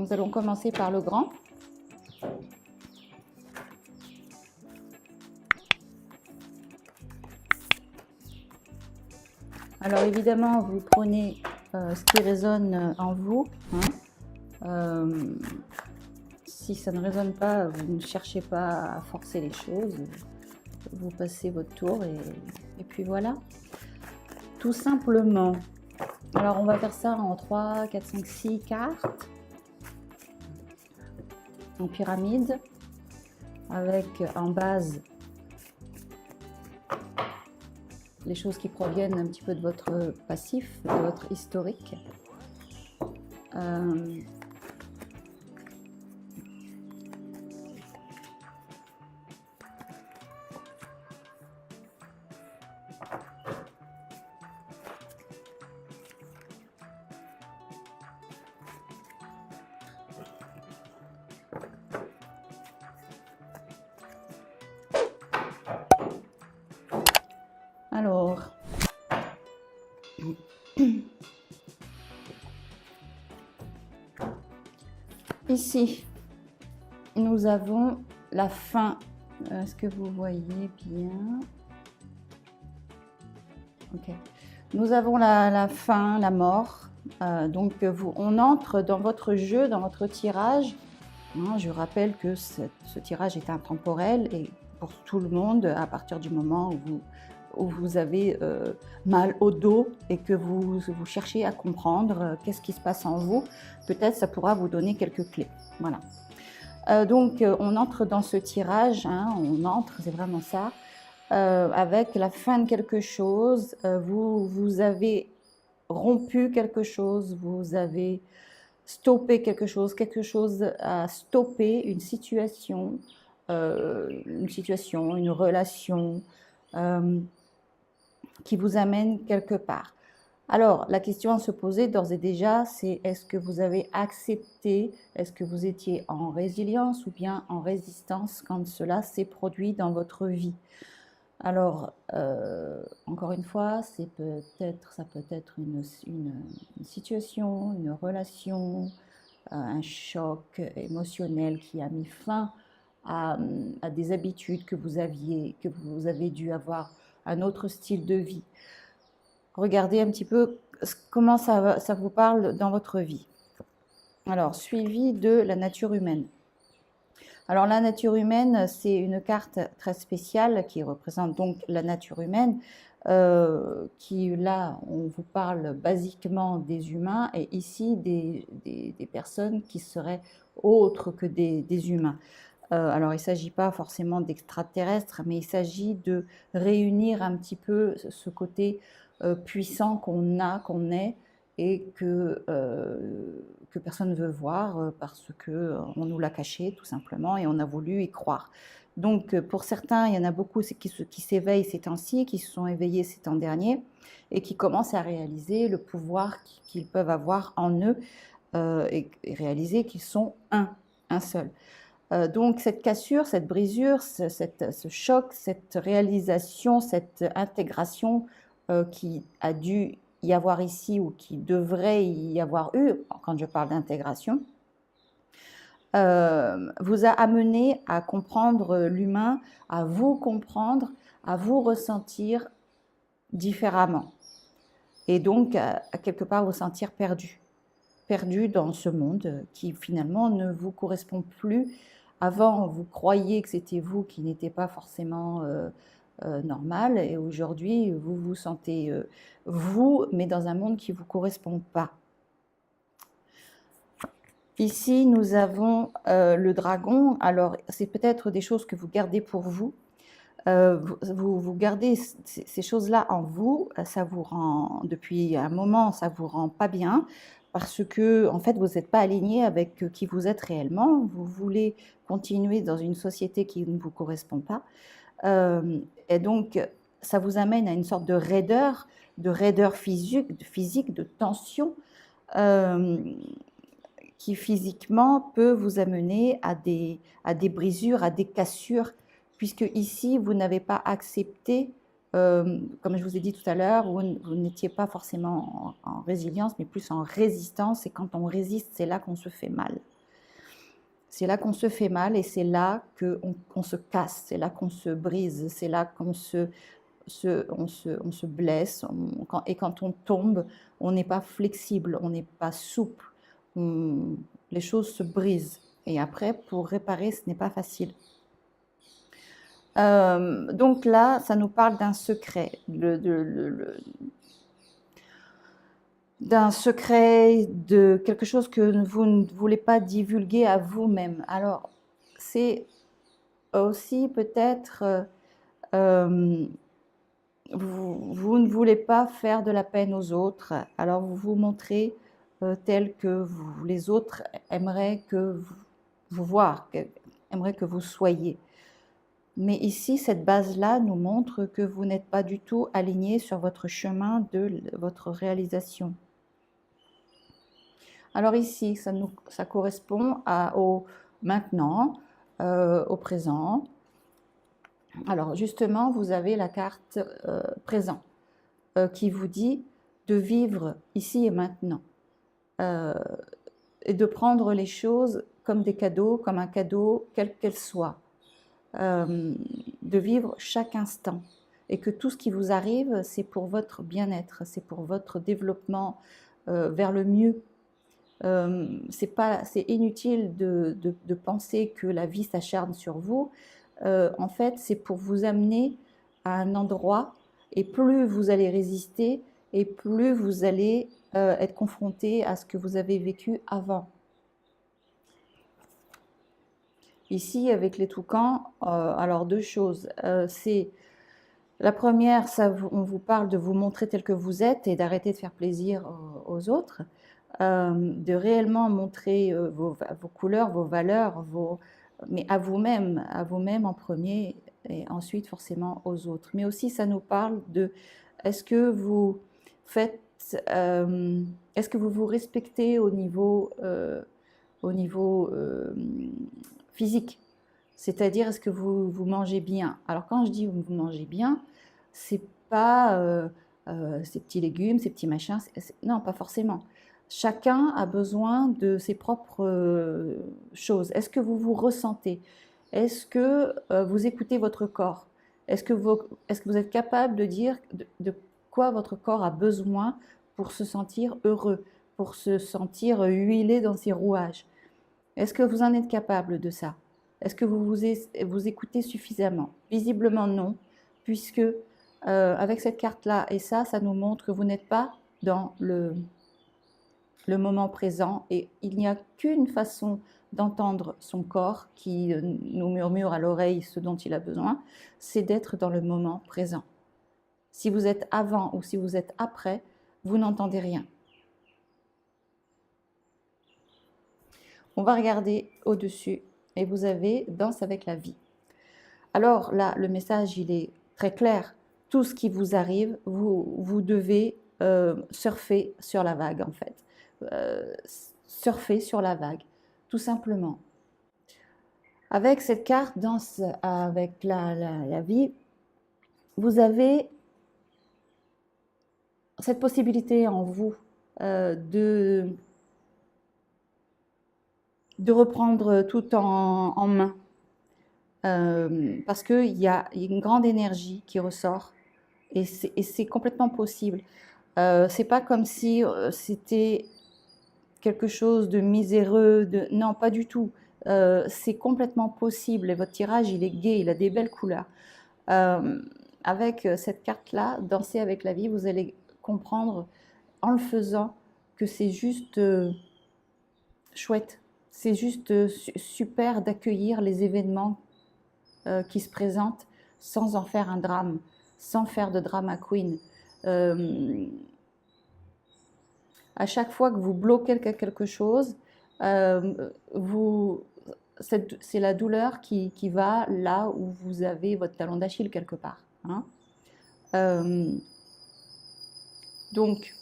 Nous allons commencer par le grand. Alors évidemment, vous prenez ce qui résonne en vous. Si ça ne résonne pas, vous ne cherchez pas à forcer les choses. Vous passez votre tour et puis voilà. Tout simplement. Alors on va faire ça en 3, 4, 5, 6 cartes. En pyramide. Avec en base les choses qui proviennent un petit peu de votre passif, de votre historique. Alors, ici, nous avons la fin. Est-ce que vous voyez bien? Ok. Nous avons la fin, la mort. Donc, on entre dans votre jeu, dans votre tirage. Je rappelle que ce tirage est intemporel et pour tout le monde, à partir du moment où vous avez mal au dos et que vous cherchez à comprendre qu'est-ce qui se passe en vous, peut-être ça pourra vous donner quelques clés. Voilà. Donc, on entre dans ce tirage, on entre, c'est vraiment ça, avec la fin de quelque chose. Vous avez rompu quelque chose, vous avez stoppé quelque chose à stopper, une situation, une relation qui vous amène quelque part. Alors, la question à se poser d'ores et déjà, c'est est-ce que vous avez accepté, est-ce que vous étiez en résilience ou bien en résistance quand cela s'est produit dans votre vie? Alors, encore une fois, ça peut être une situation, une relation, un choc émotionnel qui a mis fin à des habitudes que vous avez dû avoir, un autre style de vie. Regardez un petit peu comment ça vous parle dans votre vie. Alors, suivi de la nature humaine. Alors, la nature humaine, c'est une carte très spéciale qui représente donc la nature humaine, qui, là, on vous parle basiquement des humains et ici des personnes qui seraient autres que des humains. Alors, il ne s'agit pas forcément d'extraterrestres, mais il s'agit de réunir un petit peu ce côté puissant qu'on est et que personne ne veut voir parce qu'on nous l'a caché tout simplement et on a voulu y croire. Donc pour certains, il y en a beaucoup qui s'éveillent ces temps-ci, qui se sont éveillés ces temps derniers et qui commencent à réaliser le pouvoir qu'ils peuvent avoir en eux et réaliser qu'ils sont un seul. Donc cette cassure, cette brisure, ce choc, cette réalisation, cette intégration qui a dû y avoir ici ou qui devrait y avoir eu, quand je parle d'intégration, vous a amené à comprendre l'humain, à vous comprendre, à vous ressentir différemment. Et donc, à quelque part, vous sentir perdu dans ce monde qui finalement ne vous correspond plus. Avant, vous croyiez que c'était vous qui n'étiez pas forcément normal et aujourd'hui, vous vous sentez vous, mais dans un monde qui ne vous correspond pas. Ici, nous avons le dragon. Alors, c'est peut-être des choses que vous gardez pour vous. Vous gardez ces choses-là en vous, ça vous rend, depuis un moment, ça vous rend pas bien parce que en fait, vous n'êtes pas aligné avec qui vous êtes réellement. Vous voulez continuer dans une société qui ne vous correspond pas, et donc ça vous amène à une sorte de raideur physique, de tension. Qui physiquement peut vous amener à des brisures, à des cassures, puisque ici, vous n'avez pas accepté, comme je vous ai dit tout à l'heure, vous n'étiez pas forcément en résilience, mais plus en résistance, et quand on résiste, c'est là qu'on se fait mal. C'est là qu'on se fait mal et c'est là qu'on se casse, c'est là qu'on se brise, c'est là qu'on on se blesse. Et quand on tombe, on n'est pas flexible, on n'est pas souple. Les choses se brisent. Et après, pour réparer, ce n'est pas facile. Donc là, ça nous parle d'un secret, d'un secret, de quelque chose que vous ne voulez pas divulguer à vous-même. Alors, c'est aussi peut-être, vous ne voulez pas faire de la peine aux autres, alors vous vous montrez tel que les autres aimeraient que vous voir, aimeraient que vous soyez. Mais ici, cette base-là nous montre que vous n'êtes pas du tout aligné sur votre chemin de votre réalisation. Alors ici, ça correspond au maintenant, au présent. Alors justement, vous avez la carte présent qui vous dit de vivre ici et maintenant et de prendre les choses comme des cadeaux, comme un cadeau, quel qu'elle soit. De vivre chaque instant et que tout ce qui vous arrive, c'est pour votre bien-être, c'est pour votre développement vers le mieux. C'est inutile de penser que la vie s'acharne sur vous. En fait, c'est pour vous amener à un endroit et plus vous allez résister et plus vous allez être confronté à ce que vous avez vécu avant. Ici, avec les toucans, alors deux choses. C'est la première, on vous parle de vous montrer tel que vous êtes et d'arrêter de faire plaisir aux autres, de réellement montrer vos couleurs, vos valeurs, mais à vous-même en premier et ensuite forcément aux autres. Mais aussi, ça nous parle de est-ce que vous faites, est-ce que vous vous respectez au niveau physique, c'est-à-dire est-ce que vous mangez bien. Alors quand je dis vous mangez bien, c'est pas ces petits légumes, ces petits machins, non, pas forcément. Chacun a besoin de ses propres choses. Est-ce que vous vous ressentez? Est-ce que vous écoutez votre corps? Est-ce que vous êtes capable de dire de quoi votre corps a besoin pour se sentir heureux, pour se sentir huilé dans ses rouages? Est-ce que vous en êtes capable de ça? Est-ce que vous écoutez suffisamment? Visiblement non, puisque avec cette carte-là et ça nous montre que vous n'êtes pas dans le moment présent et il n'y a qu'une façon d'entendre son corps qui nous murmure à l'oreille ce dont il a besoin, c'est d'être dans le moment présent. Si vous êtes avant ou si vous êtes après, vous n'entendez rien. On va regarder au-dessus et vous avez Danse avec la vie. Alors là, le message, il est très clair. Tout ce qui vous arrive, vous devez surfer sur la vague en fait. Surfer sur la vague, tout simplement. Avec cette carte Danse avec la vie, vous avez cette possibilité en vous de reprendre tout en main. Parce qu'il y a une grande énergie qui ressort et c'est complètement possible. C'est pas comme si c'était quelque chose de miséreux, non, pas du tout. C'est complètement possible et votre tirage, il est gai, il a des belles couleurs. Avec cette carte-là, Danser avec la vie, vous allez comprendre en le faisant que c'est juste chouette. C'est juste super d'accueillir les événements qui se présentent sans en faire un drame, sans faire de drama queen. À chaque fois que vous bloquez quelque chose, c'est la douleur qui va là où vous avez votre talon d'Achille quelque part. Hein. Donc,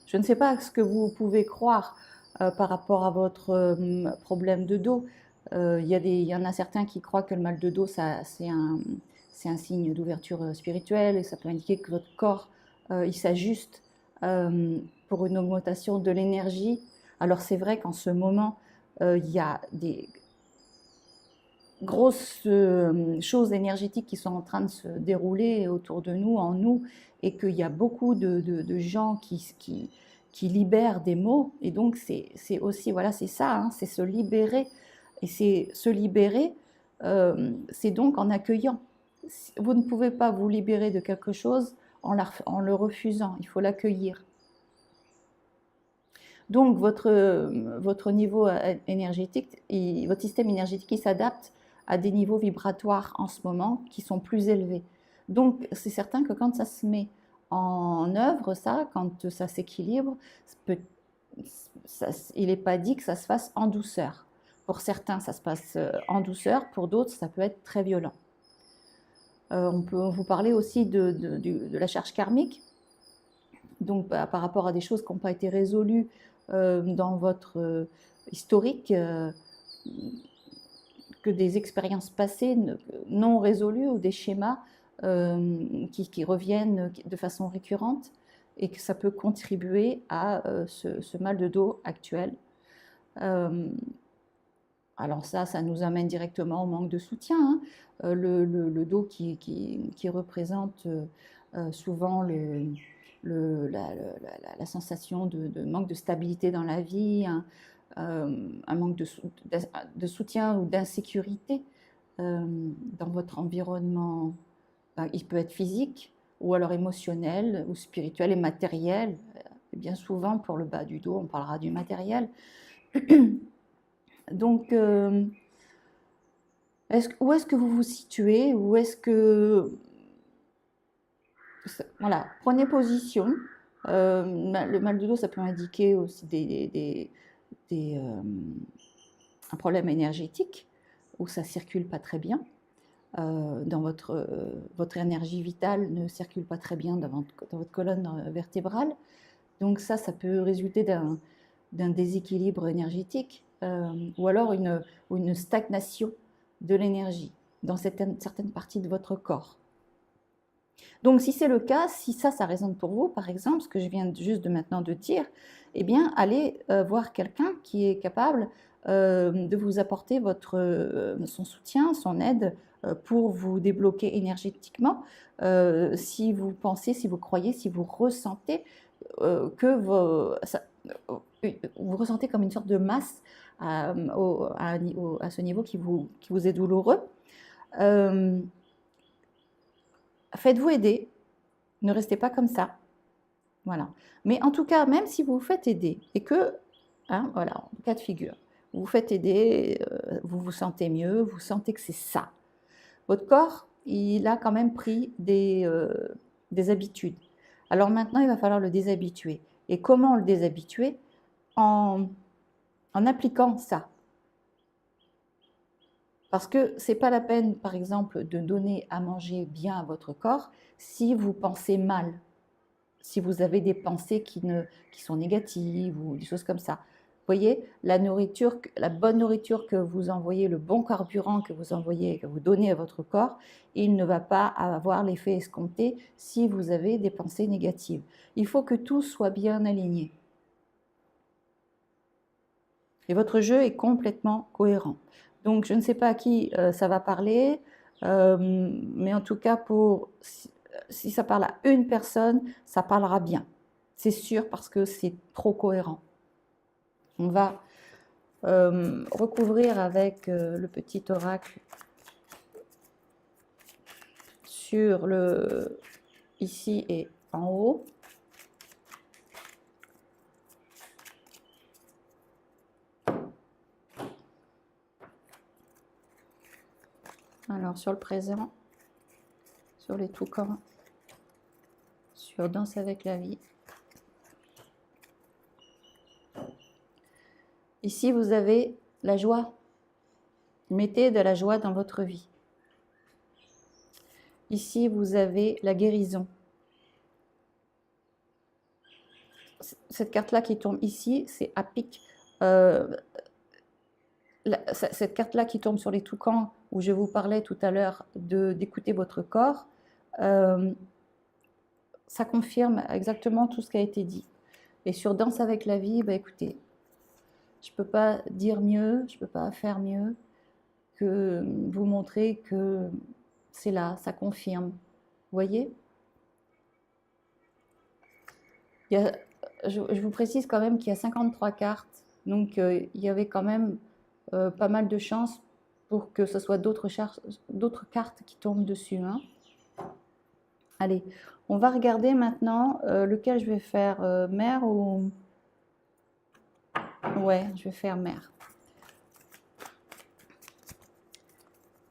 je ne sais pas ce que vous pouvez croire par rapport à votre problème de dos. Il y en a certains qui croient que le mal de dos, c'est un signe d'ouverture spirituelle et ça peut indiquer que votre corps il s'ajuste pour une augmentation de l'énergie. Alors c'est vrai qu'en ce moment, il y a des grosses choses énergétiques qui sont en train de se dérouler autour de nous, en nous, et qu'il y a beaucoup de gens qui libèrent des mots. Et donc, c'est aussi, voilà, c'est ça, hein, c'est se libérer. Et c'est se libérer, c'est donc en accueillant. Vous ne pouvez pas vous libérer de quelque chose en le refusant, il faut l'accueillir. Donc, votre niveau énergétique, votre système énergétique, il s'adapte à des niveaux vibratoires en ce moment qui sont plus élevés. Donc, c'est certain que quand ça se met en œuvre, ça, quand ça s'équilibre, il n'est pas dit que ça se fasse en douceur. Pour certains, ça se passe en douceur, pour d'autres, ça peut être très violent. On peut vous parler aussi de la charge karmique, donc par rapport à des choses qui n'ont pas été résolues dans votre historique, que des expériences passées non résolues ou des schémas qui reviennent de façon récurrente et que ça peut contribuer à ce mal de dos actuel. Alors ça nous amène directement au manque de soutien, hein. Le dos qui représente souvent la sensation de manque de stabilité dans la vie, hein, un manque de soutien ou d'insécurité dans votre environnement. Il peut être physique ou alors émotionnel ou spirituel et matériel. Et bien souvent, pour le bas du dos, on parlera du matériel. Donc, où est-ce que vous vous situez? Où est-ce que... Voilà, prenez position. Le mal de dos, ça peut indiquer aussi un problème énergétique où ça ne circule pas très bien. Dans votre énergie vitale ne circule pas très bien dans votre colonne vertébrale. Donc ça peut résulter d'un déséquilibre énergétique ou alors une stagnation de l'énergie dans certaines parties de votre corps. Donc si c'est le cas, si ça résonne pour vous, par exemple, ce que je viens juste maintenant de dire, eh bien allez voir quelqu'un qui est capable de vous apporter son soutien, son aide pour vous débloquer énergétiquement. Si vous pensez, si vous croyez, si vous ressentez que vous ressentez comme une sorte de masse à ce niveau qui vous est douloureux. Faites-vous aider, ne restez pas comme ça. Voilà. Mais en tout cas, même si vous vous faites aider et que, voilà, en cas de figure, vous vous faites aider, vous vous sentez mieux, vous sentez que c'est ça. Votre corps, il a quand même pris des habitudes. Alors maintenant, il va falloir le déshabituer. Et comment le déshabituer? En appliquant ça. Parce que ce n'est pas la peine, par exemple, de donner à manger bien à votre corps si vous pensez mal, si vous avez des pensées qui sont négatives ou des choses comme ça. Vous voyez, la bonne nourriture que vous envoyez, le bon carburant que vous envoyez, que vous donnez à votre corps, il ne va pas avoir l'effet escompté si vous avez des pensées négatives. Il faut que tout soit bien aligné. Et votre jeu est complètement cohérent. Donc, je ne sais pas à qui ça va parler, mais en tout cas, si ça parle à une personne, ça parlera bien. C'est sûr parce que c'est trop cohérent. On va recouvrir avec le petit oracle sur ici et en haut. Alors, sur le présent, sur les toucans, sur Danse avec la vie. Ici, vous avez la joie. Mettez de la joie dans votre vie. Ici, vous avez la guérison. Cette carte-là qui tombe ici, c'est à pic. Cette carte-là qui tombe sur les toucans, où je vous parlais tout à l'heure d'écouter votre corps, ça confirme exactement tout ce qui a été dit. Et sur Danse avec la vie, écoutez, Je ne peux pas dire mieux, je ne peux pas faire mieux que vous montrer que c'est là, ça confirme. Vous voyez? Je vous précise quand même qu'il y a 53 cartes, donc il y avait quand même pas mal de chances pour que ce soit d'autres cartes qui tombent dessus. Hein. Allez, on va regarder maintenant lequel je vais faire, mère ou... Ouais, je vais faire mère.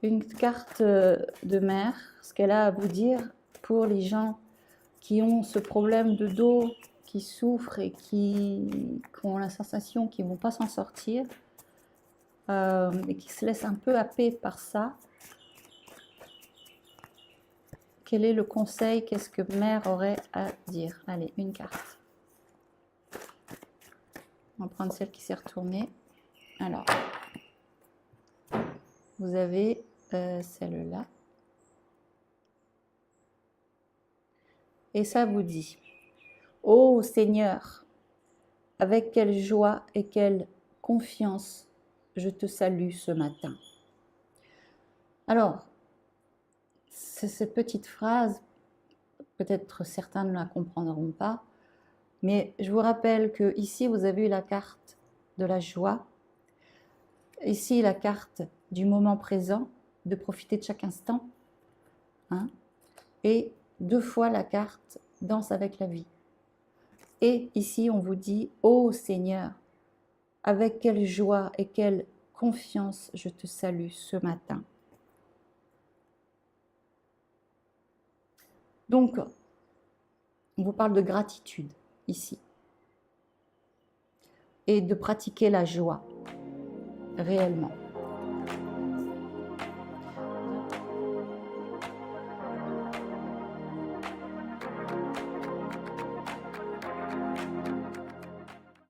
Une carte de mère, ce qu'elle a à vous dire pour les gens qui ont ce problème de dos, qui souffrent et qui ont la sensation qu'ils ne vont pas s'en sortir et qui se laissent un peu happer par ça. Quel est le conseil? Qu'est-ce que mère aurait à dire? Allez, une carte. On va prendre celle qui s'est retournée. Alors, vous avez celle-là. Et ça vous dit, ô Seigneur, avec quelle joie et quelle confiance je te salue ce matin. Alors, cette petite phrase, peut-être certains ne la comprendront pas, mais je vous rappelle que ici vous avez la carte de la joie, ici la carte du moment présent, de profiter de chaque instant, hein, et 2 fois la carte danse avec la vie. Et ici on vous dit, ô Seigneur, avec quelle joie et quelle confiance je te salue ce matin. Donc, on vous parle de gratitude ici. Et de pratiquer la joie, réellement.